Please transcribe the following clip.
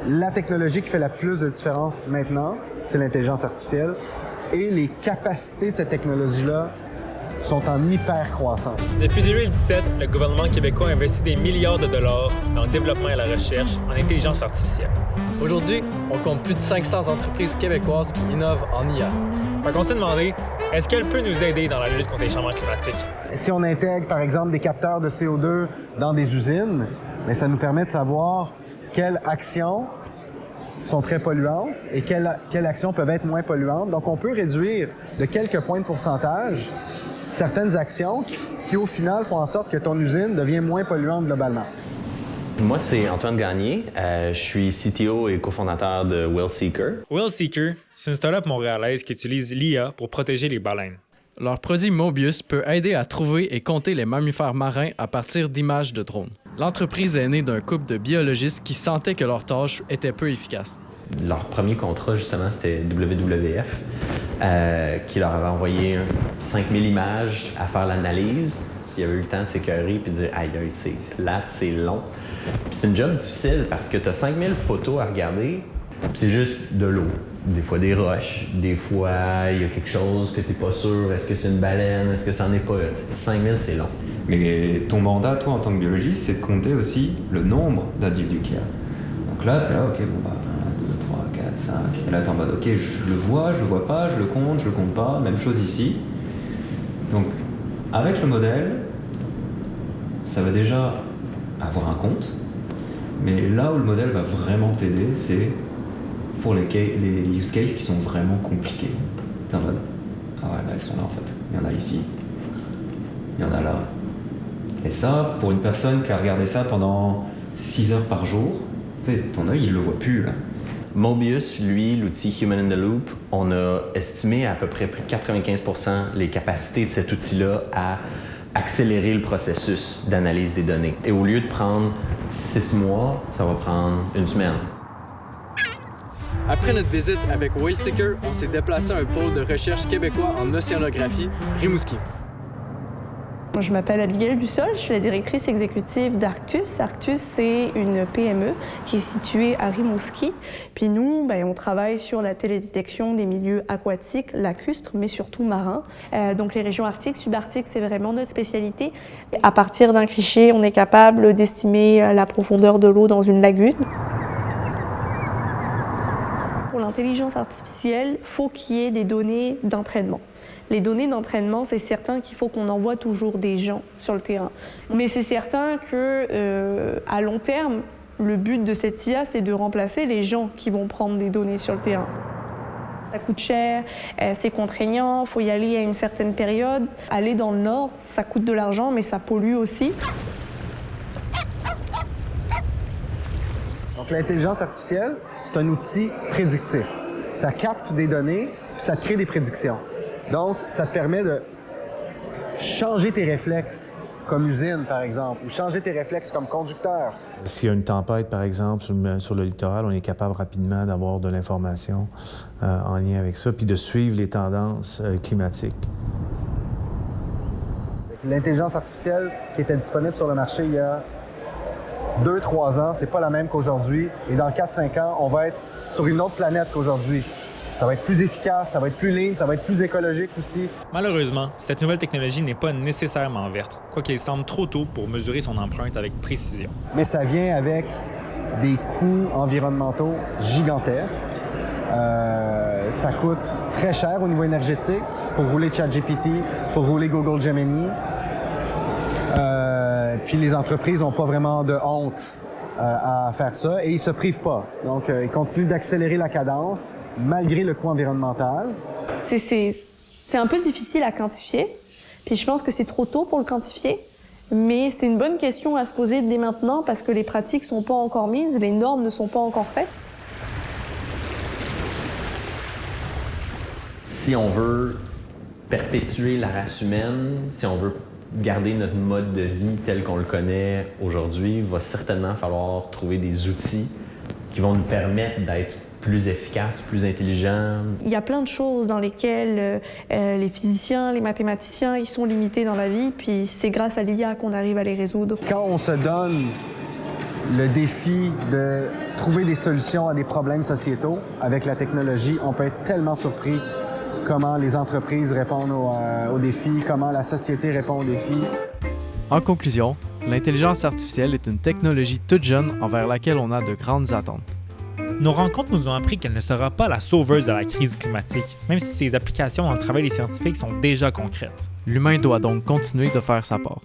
La technologie qui fait la plus de différence maintenant, c'est l'intelligence artificielle. Et les capacités de cette technologie-là sont en hyper croissance. Depuis 2017, le gouvernement québécois investit des milliards de dollars dans le développement et la recherche en intelligence artificielle. Aujourd'hui, on compte plus de 500 entreprises québécoises qui innovent en IA. On s'est demandé, est-ce qu'elle peut nous aider dans la lutte contre les changements climatiques? Si on intègre, par exemple, des capteurs de CO2 dans des usines, bien, ça nous permet de savoir quelles actions sont très polluantes et quelles actions peuvent être moins polluantes. Donc, on peut réduire de quelques points de pourcentage certaines actions qui, au final, font en sorte que ton usine devient moins polluante globalement. Moi, c'est Antoine Gagné. Je suis CTO et cofondateur de WhaleSeeker. WhaleSeeker, c'est une startup montréalaise qui utilise l'IA pour protéger les baleines. Leur produit Mobius peut aider à trouver et compter les mammifères marins à partir d'images de drones. L'entreprise est née d'un couple de biologistes qui sentaient que leur tâche était peu efficace. Leur premier contrat, justement, c'était WWF, qui leur avait envoyé 5000 images à faire l'analyse. Il y avait eu le temps de s'écœurer et de dire « Aïe, aïe, c'est plate, c'est long ». Puis c'est une job difficile parce que tu as 5000 photos à regarder, puis c'est juste de l'eau. Des fois des roches, des fois il y a quelque chose que tu n'es pas sûr, est-ce que c'est une baleine, est-ce que ça n'en est pas une. 5000, c'est long. Mais ton mandat, toi, en tant que biologiste, c'est de compter aussi le nombre d'individus qu'il y a. Donc là, tu es là, OK, bon, 1, 2, 3, 4, 5. Et là, tu es en mode, OK, je le vois pas, je le compte pas. Même chose ici. Donc, avec le modèle, ça va déjà avoir un compte. Mais là où le modèle va vraiment t'aider, c'est pour les use cases qui sont vraiment compliqués. T'es en mode, ah ouais, là, ils sont là en fait. Il y en a ici, il y en a là. Et ça, pour une personne qui a regardé ça pendant 6 heures par jour, tu sais, ton œil, il le voit plus, là. Mobius, lui, l'outil Human in the Loop, on a estimé à peu près plus de 95% les capacités de cet outil-là à accélérer le processus d'analyse des données. Et au lieu de prendre 6 mois, ça va prendre 1 semaine. Après notre visite avec WhaleSeeker, on s'est déplacé à un pôle de recherche québécois en océanographie, Rimouski. Moi, je m'appelle Abigail Bussol, je suis la directrice exécutive d'Arctus. Arctus, c'est une PME qui est située à Rimouski. Puis nous, on travaille sur la télédétection des milieux aquatiques, lacustres, mais surtout marins. Donc les régions arctiques, subarctiques, c'est vraiment notre spécialité. À partir d'un cliché, on est capable d'estimer la profondeur de l'eau dans une lagune. Pour l'intelligence artificielle, il faut qu'il y ait des données d'entraînement. Les données d'entraînement, c'est certain qu'il faut qu'on envoie toujours des gens sur le terrain. Mais c'est certain que, à long terme, le but de cette IA, c'est de remplacer les gens qui vont prendre des données sur le terrain. Ça coûte cher, c'est contraignant, il faut y aller à une certaine période. Aller dans le nord, ça coûte de l'argent, mais ça pollue aussi. Donc l'intelligence artificielle, c'est un outil prédictif. Ça capte des données, puis ça te crée des prédictions. Donc, ça te permet de changer tes réflexes comme usine, par exemple, ou changer tes réflexes comme conducteur. S'il y a une tempête, par exemple, sur le littoral, on est capable rapidement d'avoir de l'information en lien avec ça, puis de suivre les tendances climatiques. L'intelligence artificielle qui était disponible sur le marché il y a 2-3 ans, c'est pas la même qu'aujourd'hui. Et dans 4-5 ans, on va être sur une autre planète qu'aujourd'hui. Ça va être plus efficace, ça va être plus lean, ça va être plus écologique aussi. Malheureusement, cette nouvelle technologie n'est pas nécessairement verte, quoiqu'il semble trop tôt pour mesurer son empreinte avec précision. Mais ça vient avec des coûts environnementaux gigantesques. Ça coûte très cher au niveau énergétique pour rouler ChatGPT, pour rouler Google Gemini. Puis les entreprises n'ont pas vraiment de honte à faire ça et ils ne se privent pas. Donc, ils continuent d'accélérer la cadence malgré le coût environnemental. C'est un peu difficile à quantifier, puis je pense que c'est trop tôt pour le quantifier, mais c'est une bonne question à se poser dès maintenant parce que les pratiques ne sont pas encore mises, les normes ne sont pas encore faites. Si on veut perpétuer la race humaine, si on veut garder notre mode de vie tel qu'on le connaît aujourd'hui, il va certainement falloir trouver des outils qui vont nous permettre d'être plus efficaces, plus intelligents. Il y a plein de choses dans lesquelles les physiciens, les mathématiciens, ils sont limités dans la vie, puis c'est grâce à l'IA qu'on arrive à les résoudre. Quand on se donne le défi de trouver des solutions à des problèmes sociétaux avec la technologie, on peut être tellement surpris comment les entreprises répondent aux défis, comment la société répond aux défis. En conclusion, l'intelligence artificielle est une technologie toute jeune envers laquelle on a de grandes attentes. Nos rencontres nous ont appris qu'elle ne sera pas la sauveuse de la crise climatique, même si ses applications dans le travail des scientifiques sont déjà concrètes. L'humain doit donc continuer de faire sa part.